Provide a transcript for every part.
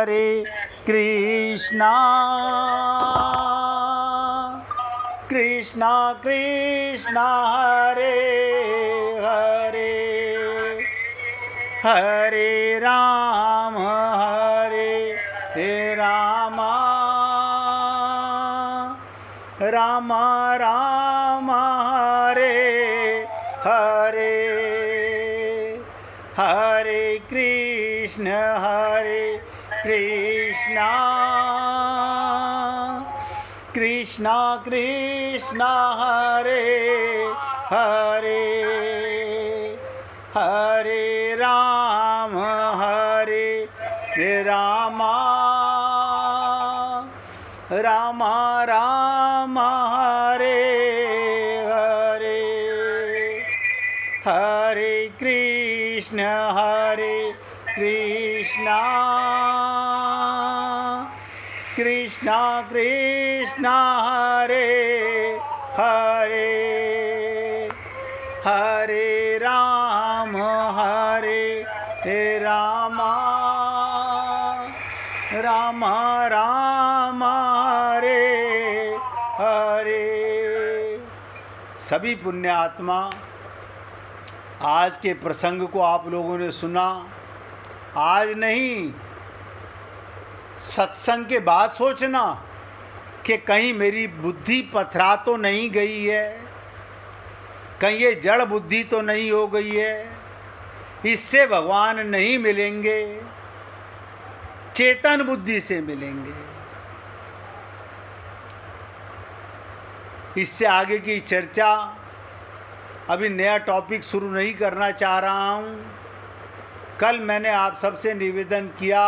हरे कृष्णा कृष्णा कृष्णा हरे हरे हरे राम राम राम हरे हरे हरे कृष्णा कृष्णा कृष्णा हरे हरे हरे राम राम राम हरे हरे हरे कृष्णा कृष्णा कृष्णा हरे हरे हरे राम राम राम हरे हरे। सभी पुण्यात्मा, आज के प्रसंग को आप लोगों ने सुना। आज नहीं, सत्संग के बाद सोचना कि कहीं मेरी बुद्धि पथरा तो नहीं गई है, कहीं ये जड़ बुद्धि तो नहीं हो गई है, इससे भगवान नहीं मिलेंगे, चेतन बुद्धि से मिलेंगे। इससे आगे की चर्चा अभी नया टॉपिक शुरू नहीं करना चाह रहा हूँ। कल मैंने आप सबसे निवेदन किया,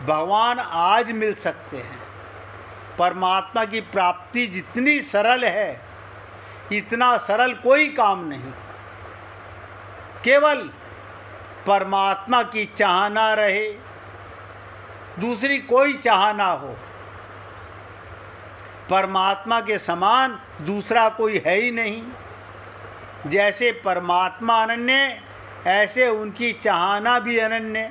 भगवान आज मिल सकते हैं। परमात्मा की प्राप्ति जितनी सरल है, इतना सरल कोई काम नहीं। केवल परमात्मा की चाहना रहे, दूसरी कोई चाहना हो। परमात्मा के समान दूसरा कोई है ही नहीं। जैसे परमात्मा अनन्य, ऐसे उनकी चाहना भी अनन्य।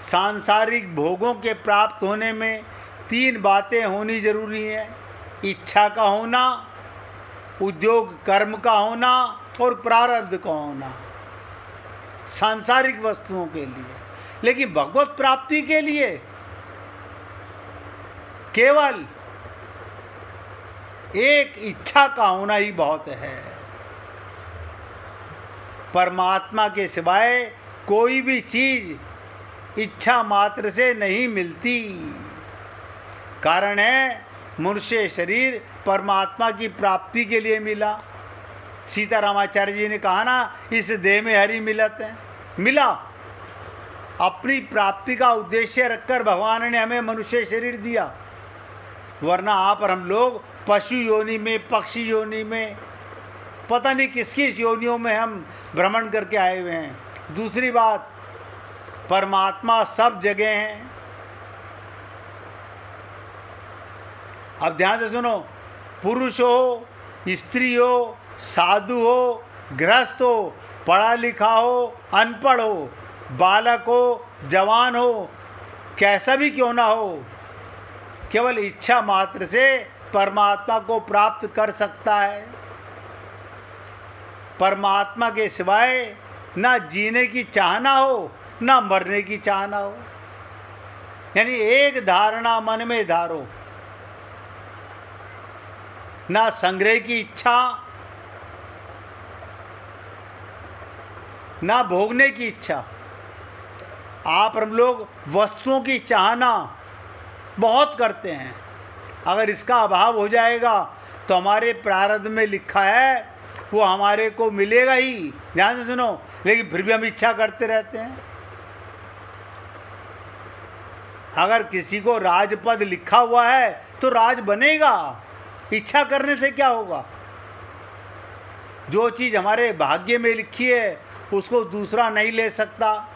सांसारिक भोगों के प्राप्त होने में तीन बातें होनी जरूरी हैं: इच्छा का होना, उद्योग कर्म का होना और प्रारब्ध का होना, सांसारिक वस्तुओं के लिए। लेकिन भगवत प्राप्ति के लिए केवल एक इच्छा का होना ही बहुत है। परमात्मा के सिवाय कोई भी चीज इच्छा मात्र से नहीं मिलती। कारण है, मनुष्य शरीर परमात्मा की प्राप्ति के लिए मिला। सीतारामाचार्य जी ने कहा ना, इस देह में हरि मिलत है। मिला, अपनी प्राप्ति का उद्देश्य रखकर भगवान ने हमें मनुष्य शरीर दिया। वरना आप और हम लोग पशु योनि में, पक्षी योनि में, पता नहीं किस किस योनियों में हम भ्रमण करके आए हुए हैं। दूसरी बात, परमात्मा सब जगह है। अब ध्यान से सुनो, पुरुष हो, स्त्री हो, साधु हो, गृहस्थ हो, पढ़ा लिखा हो, अनपढ़ हो, बालक हो, जवान हो, कैसा भी क्यों ना हो, केवल इच्छा मात्र से परमात्मा को प्राप्त कर सकता है। परमात्मा के सिवाय ना जीने की चाहना हो, ना मरने की चाहना हो। यानी एक धारणा मन में धारो, ना संग्रह की इच्छा, ना भोगने की इच्छा। आप हम लोग वस्तुओं की चाहना बहुत करते हैं। अगर इसका अभाव हो जाएगा तो हमारे प्रारब्ध में लिखा है वो हमारे को मिलेगा ही। ध्यान से सुनो, लेकिन फिर भी हम इच्छा करते रहते हैं। अगर किसी को राजपद लिखा हुआ है तो राज बनेगा, इच्छा करने से क्या होगा। जो चीज़ हमारे भाग्य में लिखी है उसको दूसरा नहीं ले सकता।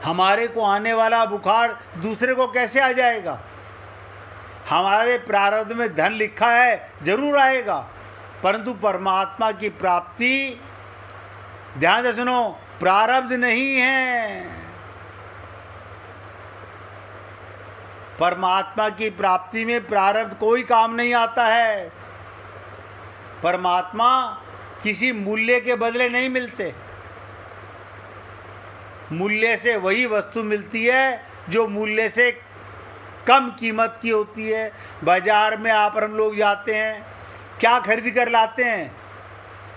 हमारे को आने वाला बुखार दूसरे को कैसे आ जाएगा। हमारे प्रारब्ध में धन लिखा है, जरूर आएगा, परंतु परमात्मा की प्राप्ति, ध्यान से सुनो, प्रारब्ध नहीं है। परमात्मा की प्राप्ति में प्रारब्ध कोई काम नहीं आता है। परमात्मा किसी मूल्य के बदले नहीं मिलते। मूल्य से वही वस्तु मिलती है जो मूल्य से कम कीमत की होती है। बाजार में आप और हम लोग जाते हैं, क्या खरीद कर लाते हैं?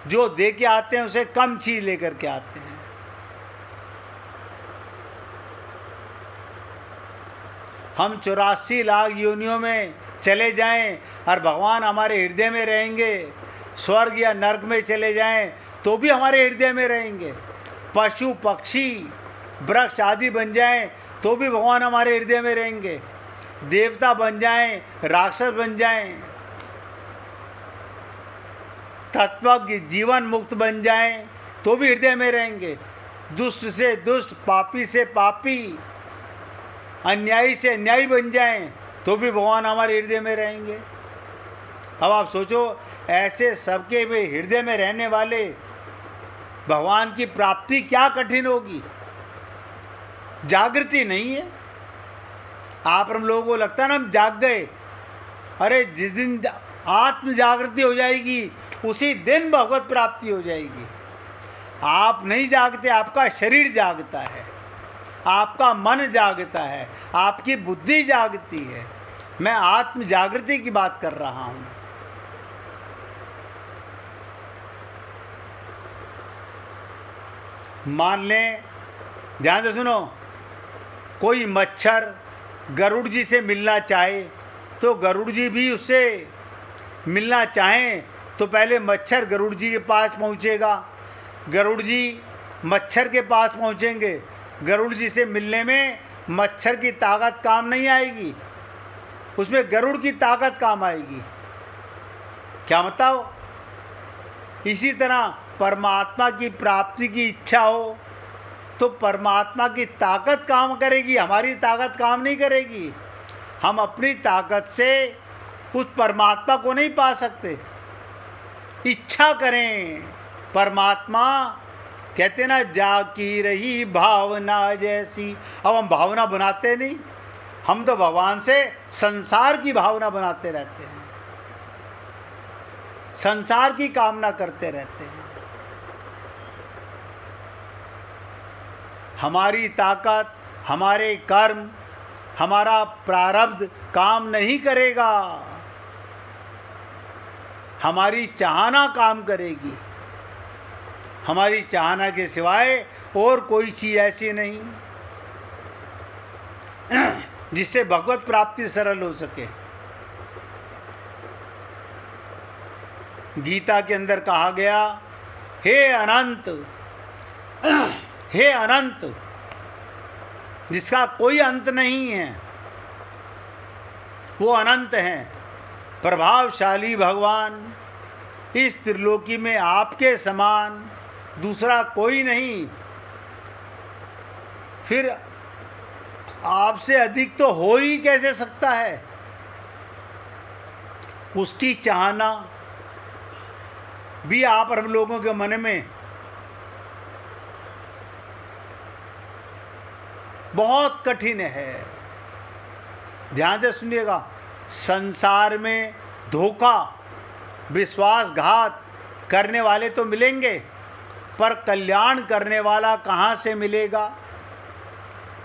जो दे के आते हैं उसे कम चीज लेकर के आते हैं। हम 84 लाख योनियों में चले जाएं और भगवान हमारे हृदय में रहेंगे। स्वर्ग या नरक में चले जाएं तो भी हमारे हृदय में रहेंगे। पशु पक्षी वृक्ष आदि बन जाएं तो भी भगवान हमारे हृदय में रहेंगे। देवता बन जाएं, राक्षस बन जाएं, तत्वज्ञ जीवन मुक्त बन जाएं तो भी हृदय में रहेंगे। दुष्ट से दुष्ट, पापी से पापी, अन्यायी से अन्यायी बन जाएं तो भी भगवान हमारे हृदय में रहेंगे। अब आप सोचो, ऐसे सबके में हृदय में रहने वाले भगवान की प्राप्ति क्या कठिन होगी? जागृति नहीं है। आप हम लोगों को लगता है ना हम जाग गए। अरे जिस दिन आत्म जागृति हो जाएगी उसी दिन भगवत प्राप्ति हो जाएगी। आप नहीं जागते, आपका शरीर जागता है, आपका मन जागता है, आपकी बुद्धि जागती है। मैं आत्म जागृति की बात कर रहा हूं। मान लें, ध्यान से सुनो, कोई मच्छर गरुड़ जी से मिलना चाहे तो गरुड़ जी भी उससे मिलना चाहें तो पहले मच्छर गरुड़ जी के पास पहुंचेगा, गरुड़ जी मच्छर के पास पहुंचेंगे। गरुड़ जी से मिलने में मच्छर की ताकत काम नहीं आएगी, उसमें गरुड़ की ताकत काम आएगी। क्या बताओ? इसी तरह परमात्मा की प्राप्ति की इच्छा हो तो परमात्मा की ताकत काम करेगी, हमारी ताकत काम नहीं करेगी। हम अपनी ताकत से उस परमात्मा को नहीं पा सकते। इच्छा करें। परमात्मा कहते ना, जाकी रही भावना जैसी। अब हम भावना बनाते नहीं, हम तो भगवान से संसार की भावना बनाते रहते हैं, संसार की कामना करते रहते हैं। हमारी ताकत, हमारे कर्म, हमारा प्रारब्ध काम नहीं करेगा, हमारी चाहना काम करेगी। हमारी चाहना के सिवाय और कोई चीज ऐसी नहीं जिससे भगवत प्राप्ति सरल हो सके। गीता के अंदर कहा गया, हे अनंत, हे अनंत, जिसका कोई अंत नहीं है, वो अनंत हैं, प्रभावशाली भगवान। इस त्रिलोकी में आपके समान दूसरा कोई नहीं, फिर आपसे अधिक तो हो ही कैसे सकता है? उसकी चाहना भी आप और हम लोगों के मन में बहुत कठिन है। ध्यान से सुनिएगा, संसार में धोखा, विश्वासघात करने वाले तो मिलेंगे, पर कल्याण करने वाला कहाँ से मिलेगा?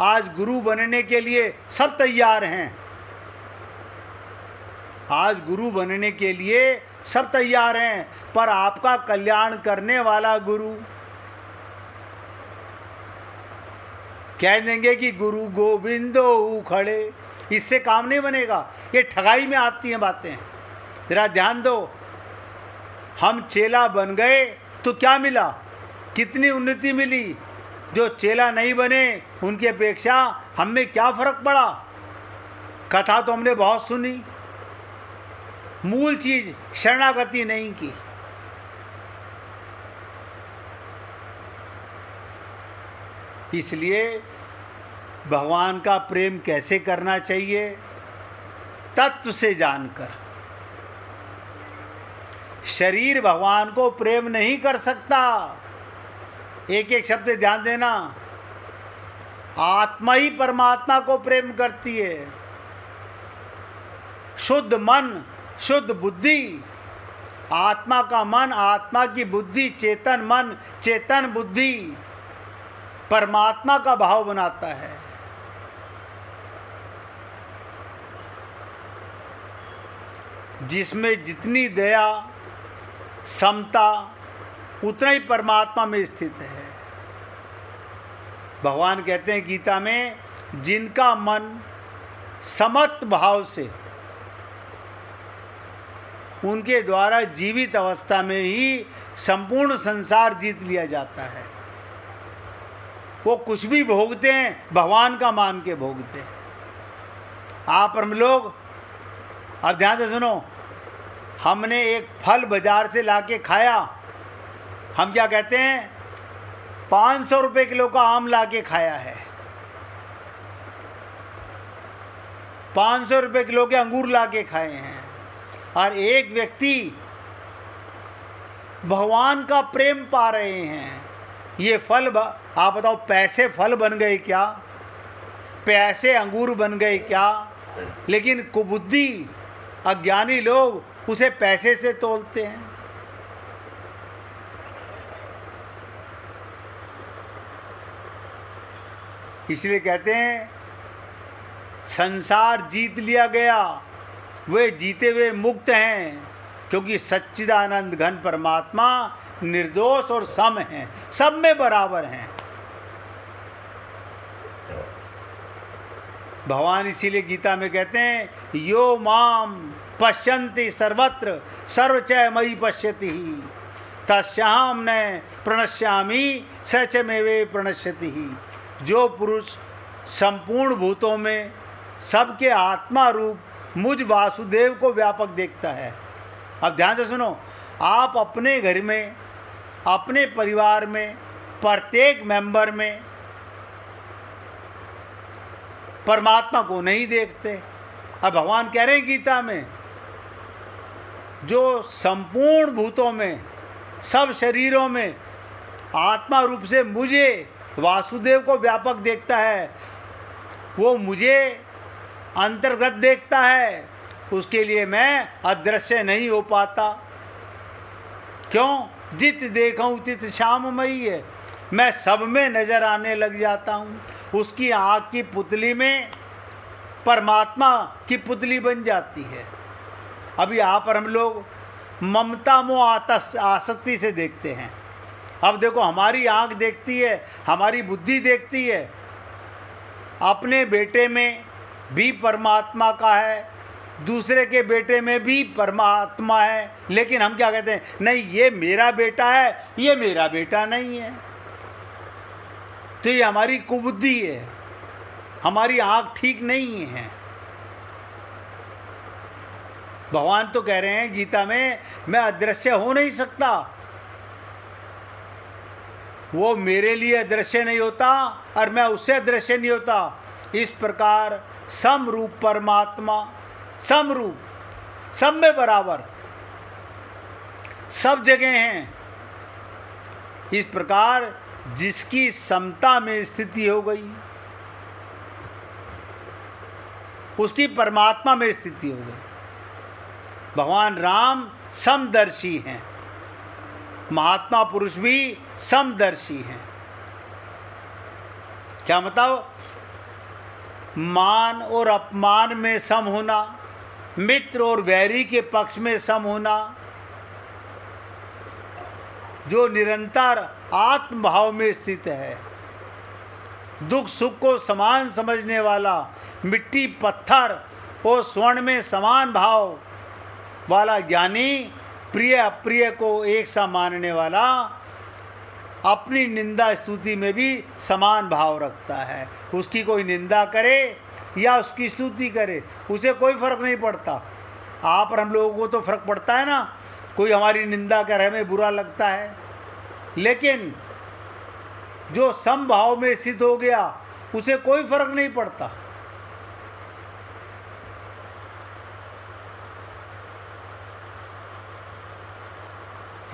आज गुरु बनने के लिए सब तैयार हैं, आज गुरु बनने के लिए सब तैयार हैं, पर आपका कल्याण करने वाला गुरु कह देंगे कि गुरु गोविंदो खड़े, इससे काम नहीं बनेगा। ये ठगाई में आती हैं बातें। जरा ध्यान दो, हम चेला बन गए तो क्या मिला? कितनी उन्नति मिली? जो चेला नहीं बने उनकी अपेक्षा हम में क्या फर्क पड़ा? कथा तो हमने बहुत सुनी, मूल चीज शरणागति नहीं की। इसलिए भगवान का प्रेम कैसे करना चाहिए? तत्व से जानकर। शरीर भगवान को प्रेम नहीं कर सकता। एक एक शब्द ध्यान देना। आत्मा ही परमात्मा को प्रेम करती है। शुद्ध मन, शुद्ध बुद्धि, आत्मा का मन, आत्मा की बुद्धि, चेतन मन, चेतन बुद्धि परमात्मा का भाव बनाता है। जिसमें जितनी दया, समता, उतना ही परमात्मा में स्थित है। भगवान कहते हैं गीता में, जिनका मन समत्व भाव से, उनके द्वारा जीवित अवस्था में ही संपूर्ण संसार जीत लिया जाता है। वो कुछ भी भोगते हैं भगवान का मान के भोगते हैं। आप हम लोग अब ध्यान से सुनो, हमने एक फल बाजार से लाके खाया, हम क्या कहते हैं, 500 रुपये किलो का आम लाके खाया है, 500 रुपये किलो के अंगूर लाके खाए हैं। और एक व्यक्ति भगवान का प्रेम पा रहे हैं, ये फल आप बताओ, पैसे फल बन गए क्या? पैसे अंगूर बन गए क्या? लेकिन कुबुद्धि अज्ञानी लोग उसे पैसे से तोलते हैं। इसलिए कहते हैं संसार जीत लिया गया, वे जीते हुए मुक्त हैं, क्योंकि सच्चिदानंद घन परमात्मा निर्दोष और सम हैं, सब में बराबर हैं। भगवान इसीलिए गीता में कहते हैं, यो माम पश्यन्ति सर्वत्र सर्वचय मयि पश्यति तस्याहं न प्रणश्यामि स च मेवे प्रणश्यति। जो पुरुष संपूर्ण भूतों में सबके आत्मा रूप मुझ वासुदेव को व्यापक देखता है। अब ध्यान से सुनो, आप अपने घर में, अपने परिवार में, प्रत्येक मेंबर में परमात्मा को नहीं देखते। अब भगवान कह रहे हैं गीता में, जो संपूर्ण भूतों में, सब शरीरों में आत्मा रूप से मुझे वासुदेव को व्यापक देखता है, वो मुझे अंतर्गत देखता है, उसके लिए मैं अदृश्य नहीं हो पाता। क्यों? जित देखूं तित श्याममयी है, मैं सब में नजर आने लग जाता हूँ। उसकी आँख की पुतली में परमात्मा की पुतली बन जाती है। अभी आप और हम लोग ममता मोह आसक्ति से देखते हैं। अब देखो, हमारी आँख देखती है, हमारी बुद्धि देखती है, अपने बेटे में भी परमात्मा का है, दूसरे के बेटे में भी परमात्मा है, लेकिन हम क्या कहते हैं, नहीं ये मेरा बेटा है, ये मेरा बेटा नहीं है। तो ये हमारी कुबुद्धि है, हमारी आँख ठीक नहीं है। भगवान तो कह रहे हैं गीता में, मैं अदृश्य हो नहीं सकता, वो मेरे लिए अदृश्य नहीं होता और मैं उससे अदृश्य नहीं होता। इस प्रकार समरूप परमात्मा, समरूप, सब में बराबर, सब जगह हैं। इस प्रकार जिसकी समता में स्थिति हो गई, उसकी परमात्मा में स्थिति हो गई। भगवान राम समदर्शी हैं, महात्मा पुरुष भी समदर्शी हैं। क्या मतलब? मान और अपमान में सम होना, मित्र और वैरी के पक्ष में सम होना, जो निरंतर आत्मभाव में स्थित है, दुख सुख को समान समझने वाला, मिट्टी पत्थर और स्वर्ण में समान भाव वाला ज्ञानी, प्रिय अप्रिय को एक सा मानने वाला, अपनी निंदा स्तुति में भी समान भाव रखता है। उसकी कोई निंदा करे या उसकी स्तुति करे, उसे कोई फर्क नहीं पड़ता। आप और हम लोगों को तो फर्क पड़ता है ना, कोई हमारी निंदा करे हमें बुरा लगता है, लेकिन जो समभाव में स्थित हो गया उसे कोई फर्क नहीं पड़ता।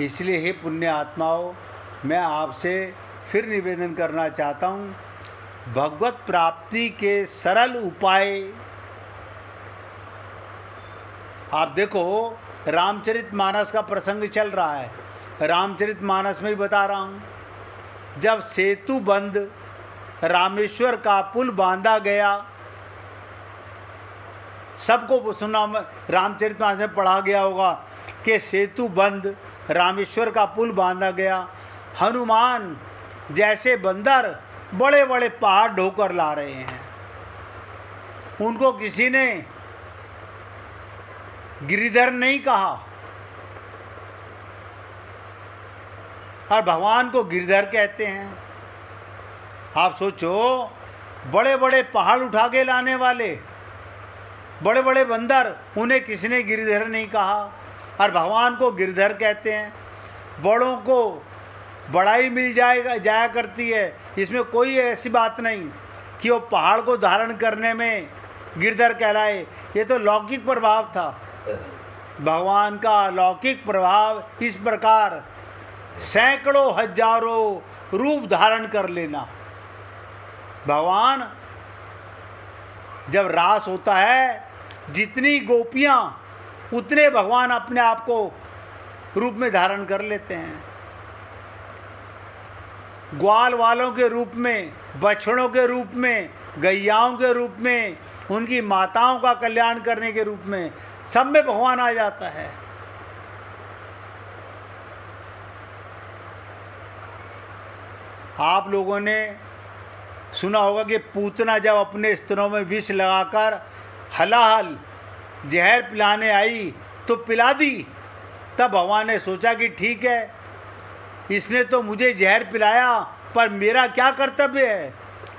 इसलिए हे पुण्य आत्माओं, मैं आपसे फिर निवेदन करना चाहता हूँ, भगवत प्राप्ति के सरल उपाय। आप देखो, रामचरितमानस का प्रसंग चल रहा है, रामचरितमानस में ही बता रहा हूँ। जब सेतु बंद, रामेश्वर का पुल बांधा गया, सबको सुना, रामचरितमानस में पढ़ा गया होगा कि सेतु बंद, रामेश्वर का पुल बांधा गया। हनुमान जैसे बंदर बड़े बड़े पहाड़ ढोकर ला रहे हैं, उनको किसी ने गिरिधर नहीं कहा, और भगवान को गिरिधर कहते हैं। आप सोचो, बड़े बड़े पहाड़ उठा के लाने वाले बड़े बड़े बंदर, उन्हें किसने गिरिधर नहीं कहा, और भगवान को गिरिधर कहते हैं। बड़ों को बड़ाई मिल जाया करती है, इसमें कोई ऐसी बात नहीं कि वो पहाड़ को धारण करने में गिरधर कहलाए। ये तो लौकिक प्रभाव था। भगवान का लौकिक प्रभाव इस प्रकार सैकड़ों हजारों रूप धारण कर लेना। भगवान जब रास होता है, जितनी गोपियां उतने भगवान अपने आप को रूप में धारण कर लेते हैं। ग्वाल वालों के रूप में, बछड़ों के रूप में, गैयाओं के रूप में, उनकी माताओं का कल्याण करने के रूप में, सब में भगवान आ जाता है। आप लोगों ने सुना होगा कि पूतना जब अपने स्तनों में विष लगाकर हलाहल जहर पिलाने आई तो पिला दी। तब भगवान ने सोचा कि ठीक है, इसने तो मुझे जहर पिलाया, पर मेरा क्या कर्तव्य है?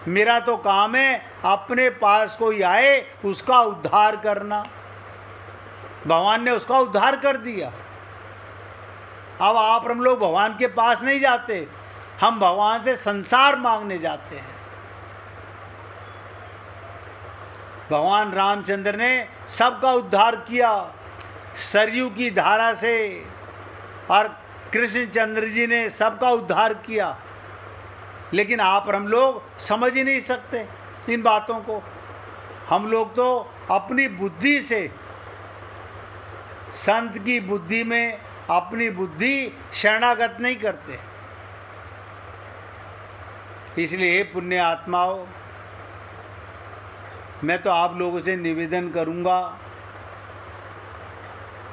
मेरा तो काम है अपने पास कोई आए उसका उद्धार करना। भगवान ने उसका उद्धार कर दिया। अब आप हम लोग भगवान के पास नहीं जाते, हम भगवान से संसार मांगने जाते हैं। भगवान रामचंद्र ने सबका उद्धार किया सरयू की धारा से, और कृष्णचंद्र जी ने सबका उद्धार किया। लेकिन आप और हम लोग समझ ही नहीं सकते इन बातों को। हम लोग तो अपनी बुद्धि से, संत की बुद्धि में अपनी बुद्धि शरणागत नहीं करते। इसलिए पुण्य आत्माओं, मैं तो आप लोगों से निवेदन करूंगा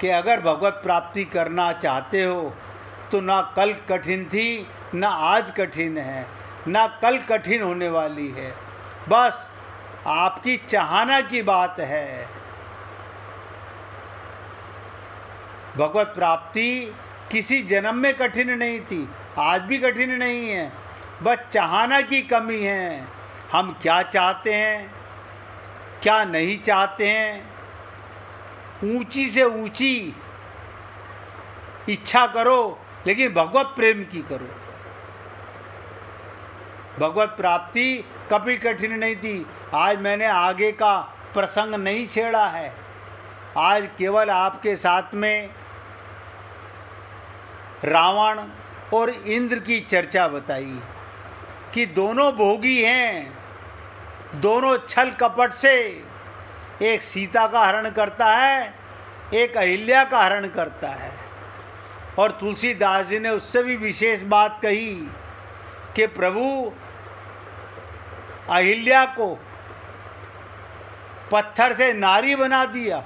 कि अगर भगवत प्राप्ति करना चाहते हो तो ना कल कठिन थी, ना आज कठिन है, ना कल कठिन होने वाली है। बस आपकी चाहना की बात है। भगवत प्राप्ति किसी जन्म में कठिन नहीं थी, आज भी कठिन नहीं है। बस चाहना की कमी है। हम क्या चाहते हैं, क्या नहीं चाहते हैं। ऊंची से ऊंची इच्छा करो, लेकिन भगवत प्रेम की करो। भगवत प्राप्ति कभी कठिन नहीं थी। आज मैंने आगे का प्रसंग नहीं छेड़ा है, आज केवल आपके साथ में रावण और इंद्र की चर्चा बताई कि दोनों भोगी हैं, दोनों छल कपट से, एक सीता का हरण करता है, एक अहिल्या का हरण करता है। और तुलसीदास जी ने उससे भी विशेष बात कही कि प्रभु अहिल्या को पत्थर से नारी बना दिया,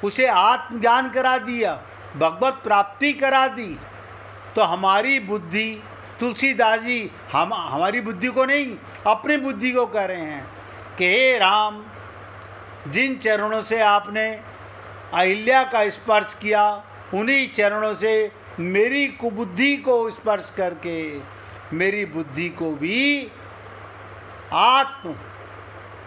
उसे आत्मज्ञान करा दिया, भगवत प्राप्ति करा दी। तो हमारी बुद्धि, तुलसीदास जी हमारी बुद्धि को नहीं, अपनी बुद्धि को कह रहे हैं कि हे राम, जिन चरणों से आपने अहिल्या का स्पर्श किया, उन्हीं चरणों से मेरी कुबुद्धि को स्पर्श करके मेरी बुद्धि को भी आत्म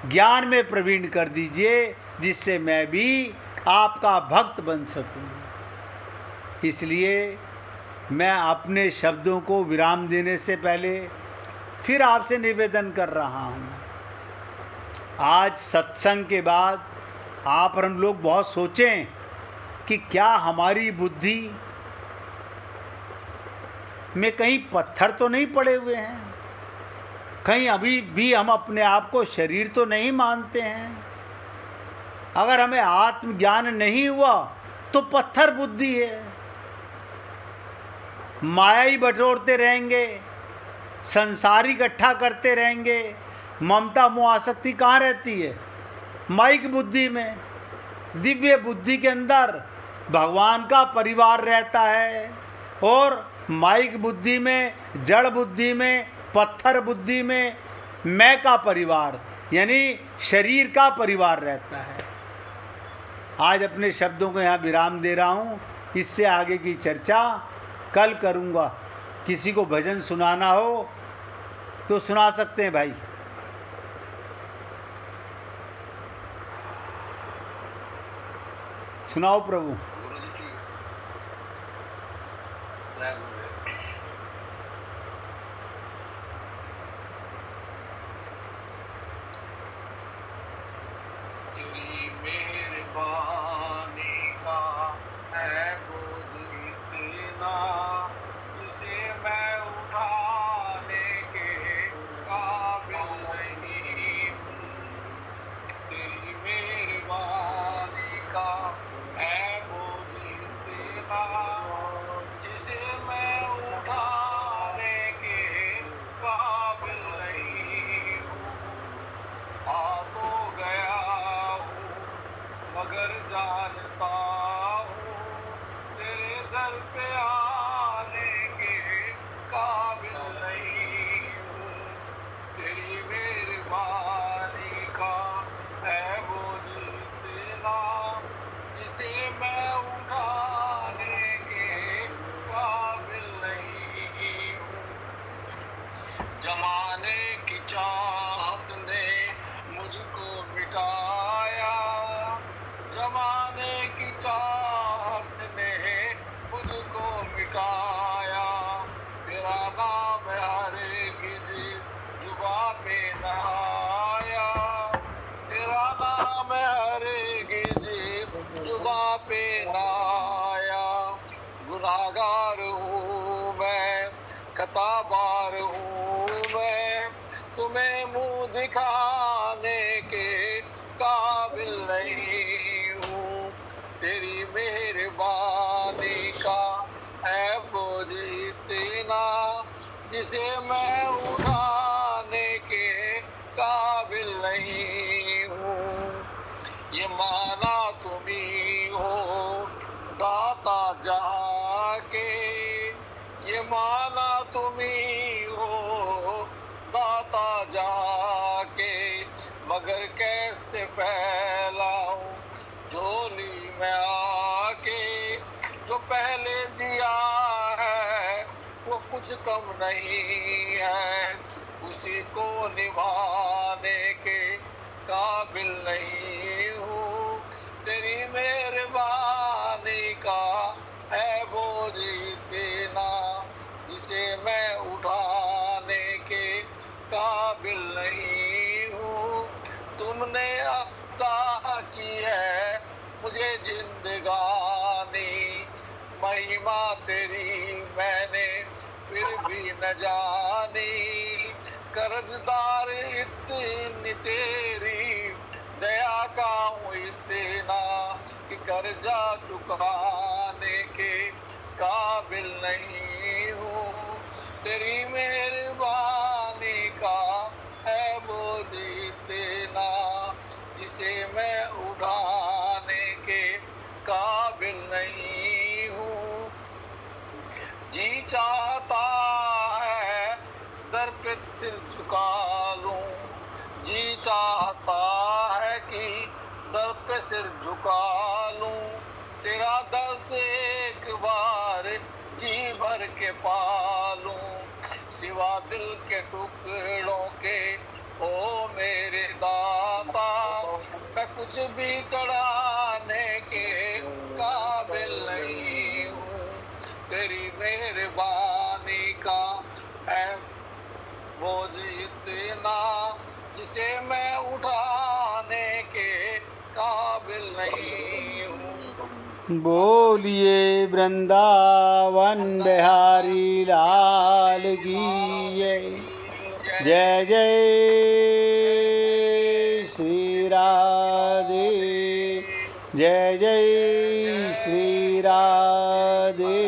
ज्ञान में प्रवीण कर दीजिए, जिससे मैं भी आपका भक्त बन सकूं। इसलिए मैं अपने शब्दों को विराम देने से पहले फिर आपसे निवेदन कर रहा हूं। आज सत्संग के बाद आप और हम लोग बहुत सोचें कि क्या हमारी बुद्धि में कहीं पत्थर तो नहीं पड़े हुए हैं। कहीं अभी भी हम अपने आप को शरीर तो नहीं मानते हैं। अगर हमें आत्मज्ञान नहीं हुआ तो पत्थर बुद्धि है, माया ही बटोरते रहेंगे, संसार इकट्ठा करते रहेंगे। ममता मोह आसक्ति कहाँ रहती है? माइक बुद्धि में। दिव्य बुद्धि के अंदर भगवान का परिवार रहता है, और माइक बुद्धि में, जड़ बुद्धि में, पत्थर बुद्धि में मैं का परिवार यानी शरीर का परिवार रहता है। आज अपने शब्दों को यहाँ विराम दे रहा हूँ। इससे आगे की चर्चा कल करूँगा। किसी को भजन सुनाना हो तो सुना सकते हैं भाई। सुनाओ प्रभु। गुनाहगार हूँ मैं, खताबार हूँ मैं, तुम्हें मुँह दिखाने के काबिल नहीं हूँ। तेरी मेहरबानी का है बोझ इतना, जिसे मैं उठाने के काबिल नहीं हूँ। ये माना तुम्ही हो दाता जाके, ये माना तुम्ही हो दाता जाके, मगर कैसे फैलाऊं झोली में आके। जो पहले दिया है वो कुछ कम नहीं है, उसी को निभाने के काबिल नहीं हूँ। तेरी मेहरबानी का है बोझ इतना, जिसे मैं उठाने के काबिल नहीं हूँ। तुमने अता की है मुझे जिंदगानी, महिमा तेरी मैंने फिर भी न जानी। कर्जदार इतनी तेरी दया का हूँ इतना, कि कर्जा चुकाने के काबिल नहीं हूँ। तेरी मेहरबानी का है बोझ इतना, जिसे मैं उठाने के काबिल नहीं हूँ। जी चाहता है दर पे सिर झुका लूं, जी चाहता है कि दर पे सिर झुका लूं। तेरा दर्स एक बार जी भर के पालूं, सिवा दिल के टुकड़ों के ओ मेरे दाता, मैं कुछ भी चढ़ाने के काबिल नहीं हूँ। तेरी मेहरबानी का है बोझ इतना, जिसे मैं उठाने के काबिल नहीं हूँ। बोलिए वृंदावन बिहारी लाल की जय। जय जय श्री राधे, जय जय श्री राधे।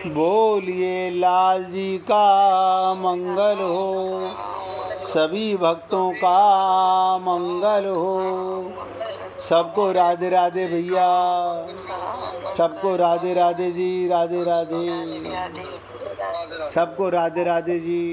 बोलिए लाल जी का मंगल हो, सभी भक्तों का मंगल हो। सबको राधे राधे भैया, सबको राधे राधे जी, राधे राधे, सबको राधे राधे जी।